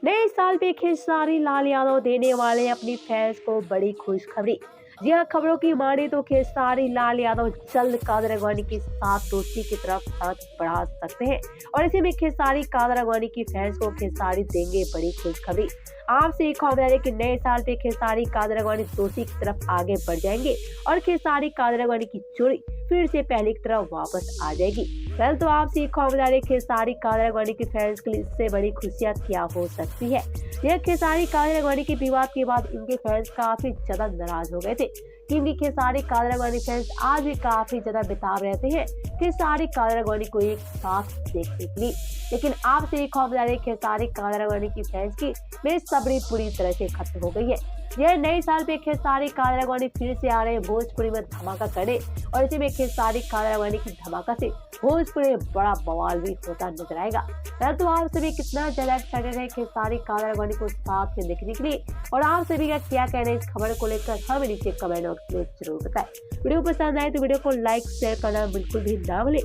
नए साल पे खेसारी लाल यादव देने वाले अपनी फैंस को बड़ी खुशखबरी। जी हाँ, खबरों की माने तो खेसारी लाल यादव जल्द कादर अडवाणी के साथ दोस्ती की तरफ हाथ बढ़ा सकते हैं और इसी में खेसारी कादर अडवाणी की फैंस को खेसारी देंगे बड़ी खुशखबरी। आपसे एक खबर है कि नए साल पे खेसारी कादर अडवाणी दोस्ती की तरफ आगे बढ़ जाएंगे और खेसारी कादर अडवाणी की जोड़ी फिर से पहले की तरफ वापस आ जाएगी। कल तो आपसे एक खबर है खेसारी कादर अडवाणी के फैंस के लिए इससे बड़ी खुशियां क्या हो सकती है। यह खेसारी कादर अडवाणी के विवाद के बाद इनके फैंस काफी ज्यादा नाराज हो गए थे क्योंकि खेसारी कादर अडवाणी फैंस आज भी काफी ज्यादा बेताब रहते हैं खेसारी कादर अडवाणी को एक साथ देखने के लिए। लेकिन आपसे एक खबर खेसारी कादर अडवाणी की फैंस की बेसब्री पूरी तरह से खत्म हो गई है। यह नए साल पे खेसारी कादर अडवाणी फिर से आ रहे हैं भोजपुरी में धमाका करने और इसी में खेसारी कादर अडवाणी की धमाका से भोजपुरी में बड़ा बवाल भी होता नजर आएगा। तो आप सभी कितना ज्यादा एक्साइटेड है खेसारी कादर अडवाणी को साथ में देखने के लिए और आप सभी का क्या कहना है इस खबर को लेकर हमें नीचे कमेंट बॉक्स में जरूर बताएं। वीडियो पसंद आए तो वीडियो को लाइक शेयर करना बिल्कुल भी ना भूलें।